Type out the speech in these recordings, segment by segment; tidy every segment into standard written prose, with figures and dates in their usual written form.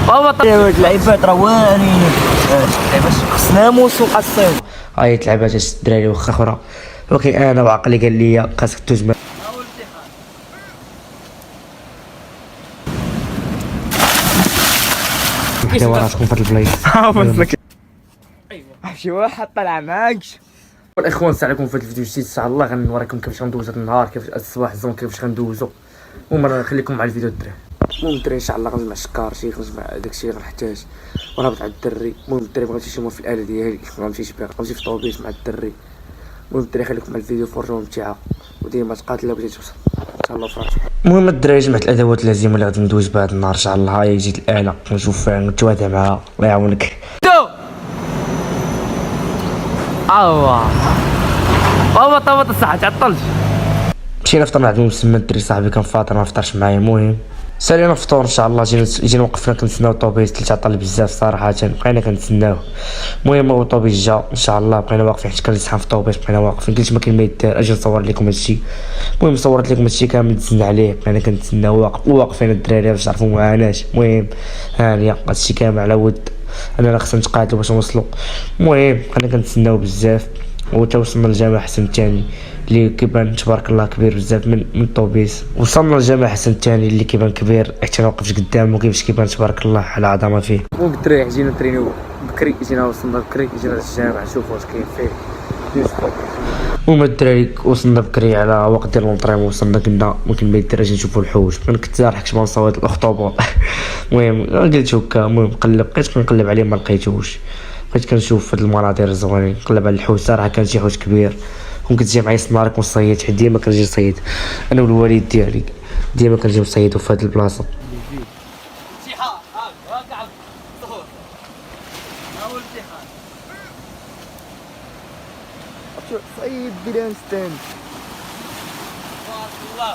بابا اللعيبات راه واعرين خص ناموس وقصير. هاي لعبات الدراري واخا اخرى، ولكن انا وعقلي قال لي خاصك تجمع. دابا راسكم في هاد البلايص. شي واحد طلع معاكش. الاخوان السلام عليكم. في هذا الفيديو الجديد ان شاء الله غنوريكم كيفاش غندوزو هذا النهار، كيفاش الصباح الزون كيفاش غندوزو. المهم انا نخليكم مع الفيديو الدراري. المهم الدراري ان شاء الله غنجمع الشكارشي، غنجمع داكشي غنحتاج ونهبط على الدري. المهم الدراري بغيت نمشي في الاله ديالي، غنمشي شبير غنمشي في الطوبيس مع الدري. المهم الدراري خليكم مع الفيديو فرجوه ممتعه وديما تقاتل بغيتي توصل ان شاء الله فرجوا. المهم الدراري جمعت الادوات اللازمه اللي غادي ندوز بها هذا النهار ان شاء الله. هاي جيت الاله نشوف فيها نتواضع معها الله يعاونك. بابا طابت الصحة تعطلت. مشينا فطرنا عند المسمى الدري صاحبي كان فاطر ما فطرش معايا. المهم سالينا الفطور ان شاء الله. جينا وقفنا كنتسناو الطوبيس اللي تعطل بزاف صراحه، بقينا كنتسناوه. المهم هو الطوبيس جا ان شاء الله، بقينا واقفين حيت كان زحام في الطوبيس، بقينا واقفين قلت ما كاين ما يدار اجي نصور لكم هادشي. المهم صورت لكم هادشي كامل تسنى عليه، بقينا كنتسناو واقفين الدراري باش تعرفوا معاناش. المهم هانيه هادشي كامل على ود اننا خصنا نتقاتلوا باش نوصلوا. المهم بقينا كنتسناو بزاف وتوصلنا للجامع حسن الثاني اللي كيبان تبارك الله كبير بزاف من الطوبيس. وصلنا للجامع حسن الثاني اللي كيبان كبير حتى انا وقفت قدامه كيفاش كيبان تبارك الله على عظمه فيه. المهم الدراري جينا نترينيو بكري، جينا وصلنا بكري، جينا للجامع نشوفوا واش كاين فيه. المهم الدراري وصلنا بكري على وقت ديال لونطريمون، وصلنا قلنا ممكن ما يدير اجي نشوفوا الحوت. انا كنت رايح كنت نصاوب الاخطبوط. المهم قلت هكا، المهم بقيت كنقلب عليه ما لقيتوش، بقيت كنشوف هاد المناظر الزوينين نقلب على الحوت. صراحه كان شي حوت كبير كنت جاي معايا سنارك ونصيد، حيت ديما كنجي نصيد انا والوالد ديالي، ديما كنجي نصيدو في هاد البلاصه. صيد بلا نستان تبارك الله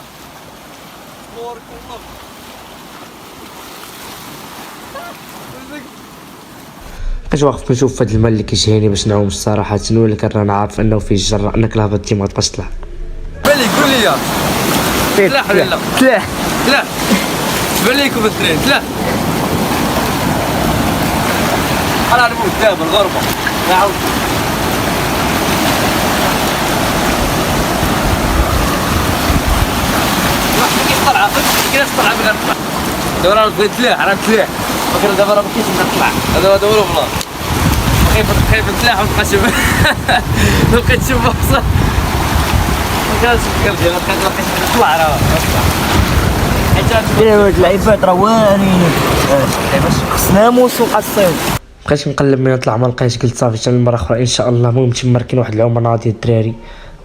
تبارك الله. كنت واقف كنشوف هاد الماء اللي كيشهيني باش نعوم الصراحه، ولكن رانا عارف انه فيه الجره انك لا هبطتي ما تبقاش تطلع. بالي قول لي سلاح ولا لا؟ سلاح باليكم الدراري سلاح. انا نموت دابا الغربه نعاود طلعه كيفاش طلع من غير دابا راه بغيت سلاح راه سلاح فكر دابا راه مكاينش نطلع هذا هو البلاص. خايف نسلاح ونبقى نشوف نبقى نشوف بصح مكانش قلبي نطلع راه حيت هاد اللعيبات راه واعرين خص ناموس وقصير. بقيت نقلب من نطلع ما لقيتش، قلت صافي حتى المره اخرى ان شاء الله. المهم تما كاين واحد العومه ناضيه الدراري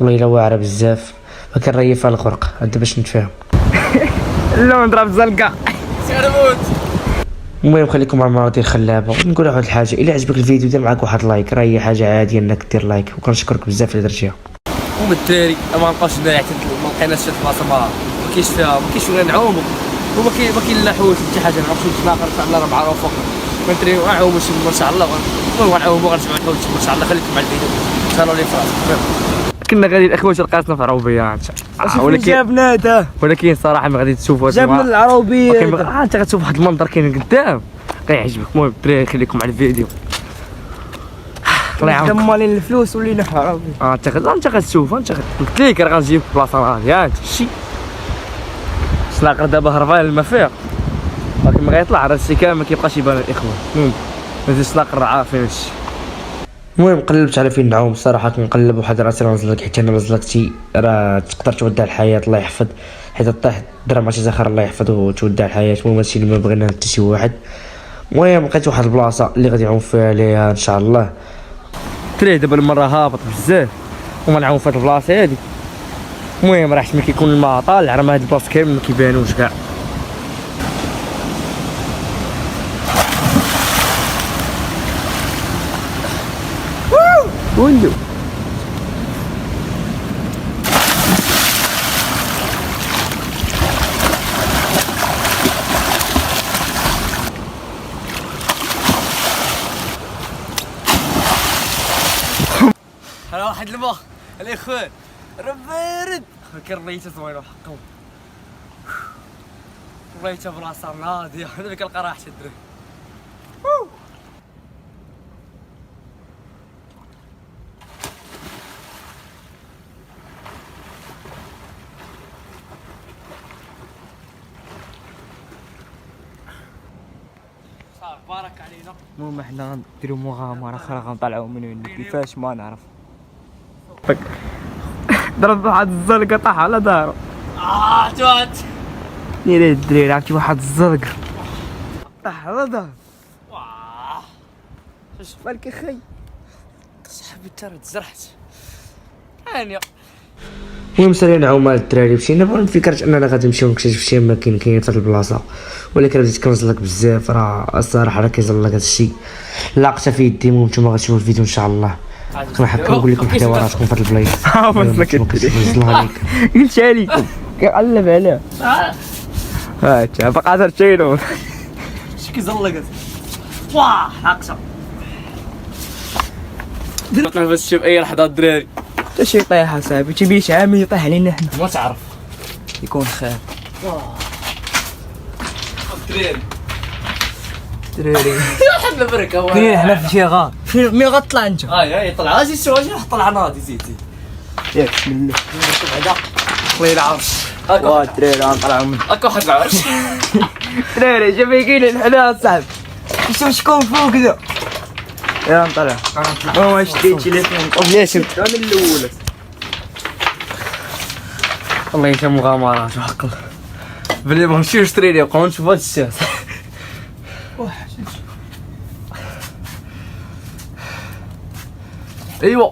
والله الا واعره بزاف، فكان راهي فيها الغرق هذا باش نتفاهم. لا نضرب زلقه سيرموت. المهم خليكم مع المناظر الخلابه. ونقول واحد الحاجه، الا عجبك الفيديو دير معاك واحد لايك، راه هي حاجه عاديه انك دير لايك، وكنشكرك بزاف اللي درتيها. المهم الدراري ما نبقاوش نبيع حتى ما لقيناش شي بلاصه ما كاينش فيها، ما كاينش وين نعوموا وما كاين لا حوت حتى حاجه. نعرفوا نتناقر ان شاء الله راه معروف كنتريو نعوموا ان شاء الله. المهم غنعوموا غنجمعوا الحوت ان شاء الله. خليكم مع الفيديو ان شاء الله لي فراسك. كنا غادي الاخوات لقاتنا في عروبيه ولكن صراحه ما غادي تشوفوا جابنا العروبيه. انت غتشوف واحد المنظر كاين قدام غيعجبك. المهم الدراري خليكم على الفيديو الله يعاونكم. مالين الفلوس ولينا عربي. انت غتشوف قلت لك راه غنجيب بلاصه غاديه شي سلاقر دابا هربان المفيق ولكن ما غيطلع راه الشي كامل ما كيبقاش يبان الاخوان. المهم هذا سلاقر عارفين هادشي. المهم قلبت على فين نعوم الصراحه، كنقلب واحد راسي راه نزلك حيت انا نزلتي راه تقدر تودع الحياه الله يحفظ، حيت طيح درا مع شي زخر الله يحفظ وتودع الحياه. المهم هادشي اللي ما بغينا حتى شي واحد. المهم لقيت واحد البلاصه اللي غادي نعوم فيها ليها ان شاء الله. تري دابا المره هابط بزاف وما نعوم في هاد البلاصه هادي. المهم راه حيت ملي كيكون الماء طالع راه هاد البلاصه كامل ما كيبانوش كاع. ولو هلا واحد الماء الاخوان راه بارد كان ريته زوين حقهم. بغيت بلاصه ناضيه دابا كنلقى راحتي الدراري. صافي بارك علينا. المهم حنا غنديرو مغامرة أخرى غنطلعو من هنا كيفاش ما نعرف. ضرب واحد الزلقة طاح على دارو. توات ديري الدريري عرفتي واحد الزلقة طاح على دارو. واه اش بالك اخي صاحبي انت راه تزرحت هانيه. المهم سالينا نعاود مع الدراري مشينا بغينا فكرت اننا غادي نمشيو نكتشف شي اماكن كاينين في هاد البلاصه، ولكن بديت كنزلق بزاف. راه الصراحه راه كيزلق هادشي لاقته في يدي. المهم نتوما غتشوفوا الفيديو ان شاء الله. كنحب نقول لكم حواراتكم في هاد البلايص. بس لك قلتها لكم كنقلب عليه. هات باقا درتينو شي كيزلق واه ناقصه. تنافس شي باي لحظه الدراري. حتى شي طيحة صاحبي تيبي شي عامل يطيح علينا حنا ما تعرف يكون خير. الدراري دراري حنا بركه فين حنا في شي غار فين مين غطلع انت؟ هاي طلع زيد شويه طلع ناضي زيد ياك بسم الله بعدا الله يلعبش. واه الدراري غنطلعو من هاكا واحد العرش. دراري شوفي كاين حنا صاحبي شوف شكون فوق كذا. يلا نطلع ما شديت تليفون بلاش نبدا من الاول. والله حتى مغامرات وحق الله بلي ما نمشيو نشري لي بقاو نشوفو هاد الشيء. ايوا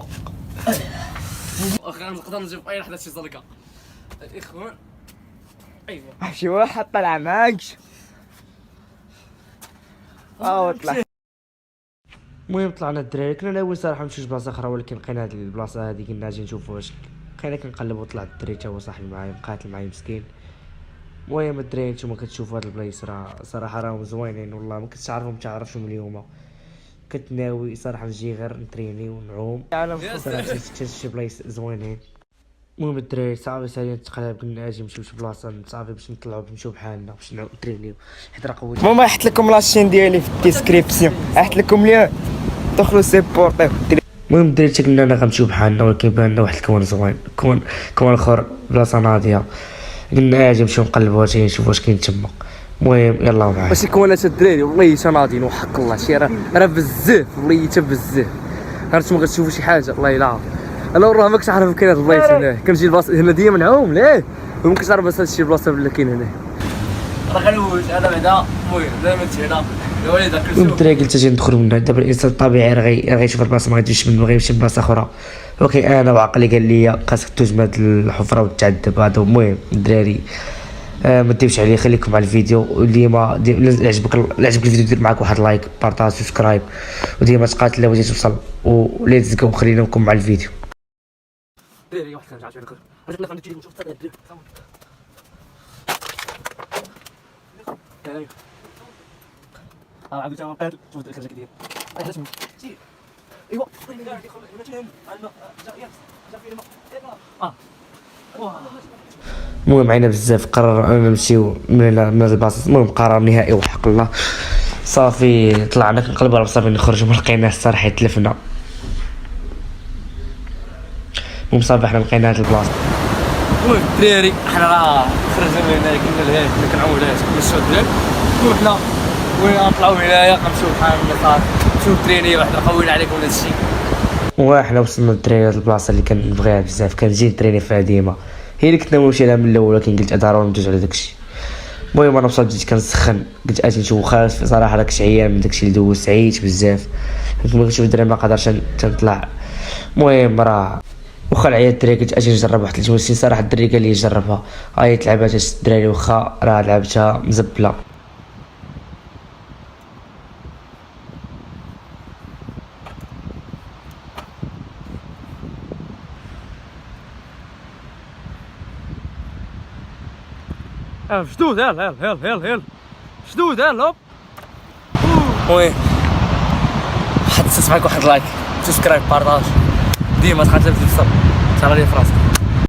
اخي نقدر نجيب اي لحظه شي زلقه الاخوان. ايوا شي واحد طلع معاك طلع. المهم طلعنا الدراري. كنا ناويين صراحه نمشيو لبلاصه اخرى، ولكن لقينا هاد البلاصه هادي قلنا اجي نشوفو واش. بقينا كنقلبو طلع الدري تا هو صاحبي معايا مقاتل معايا مسكين. المهم الدراري نتوما كتشوفوا هاد البلايص راه صراحه راهم زوينين والله. ما كنتش عارفهم تعرفهم اليوم. كنت ناوي صراحه نجي غير نتريني ونعوم صراحه شي بلايص زوينين. المهم الدراري صافي سالينا التقلاب قلنا اجي نمشيو لشي بلاصه صافي باش نطلعو نمشيو بحالنا باش نترينيو حيت راه قويت. المهم حط لكم لاشين ديالي في الديسكريبسيون حط لكم ليها دخلوا سيبورتيو. المهم الدراري قلنا انا غنمشيو بحالنا، ولكن بان لنا واحد الكون زوين كون اخر بلاصه ناضيه. قلنا اجي نمشيو نقلبو واش نشوفو واش كاين تما. المهم يلا معايا. واش الكونات الدراري والله حتى ناضيين وحق الله شي راه بزاف والله حتى بزاف. هانتوما غتشوفوا شي حاجه الله يلعب. انا والله ما كنتش عارف كاين هاد البلايص هنا. كنجي البلاصه هنا ديما نعوم ليه وما كنتش عارف بس هادشي البلاصه ولا كاين هنا. راه غنوج انا بعدا المهم دائما هنا الوالد كنشوف الدراري. قلت اجي ندخل من هنا. دابا الانسان الطبيعي راه غيشوف البلاصه ما غيديرش منه غيمشي لبلاصه اخرى، ولكن انا وعقلي قال لي خاصك دوز من هاد الحفره وتعذب هذا. المهم الدراري ما تديوش عليه، خليكم مع الفيديو. واللي ما عجبك الفيديو دير معاك واحد لايك بارطاج سبسكرايب، وديما تقاتل لو بغيتي توصل وليتس جو. خلينا نكون مع الفيديو. دراري واحد كان عاجبني عرفت لك عندي نشوف الدراري عبد جامع قال شوف الخرجه كدير ايوا المهم عينا بزاف. قرر انا نمشيو من الباص. المهم قرار نهائي وحق الله. صافي طلعنا كنقلبوا على صافي نخرجوا ما لقيناش الصراحه تلفنا. المهم صافي حنا لقينا هاد البلاصه. المهم الدراري حنا راه خرجنا من هنا قلنا لها كنا كنعاودوا لها نمشيو الدراري. المهم حنا وين غنطلعوا هنايا غنمشيو بحالنا صافي نمشيو تريني واحد قوينا عليكم هذا الشيء. وحنا وصلنا للتريني هاد البلاصه اللي كنبغيها بزاف. كنجي نتريني فيها ديما، هي اللي كنت ناوي نمشي لها من الاول، ولكن قلت ضروري ندوز على داكشي. المهم انا وصلت بديت كنسخن قلت اجي نشوف خالص صراحه داك عيان من داكشي اللي دوزت عييت بزاف. كنت كنشوف الدراري ما قدرش نطلع. المهم راه واخا العيا الدراري قلت اجي نجرب واحد 3 سنين. صراحه الدراري قال لي جربها هاي تلعبها الدراري واخا راه لعبتها مزبله. شدود هل شدود هل هوب. المهم حد تسمعك واحد لايك سبسكرايب بارطاج ديما تخاطر توصل تهلا لي فراسك.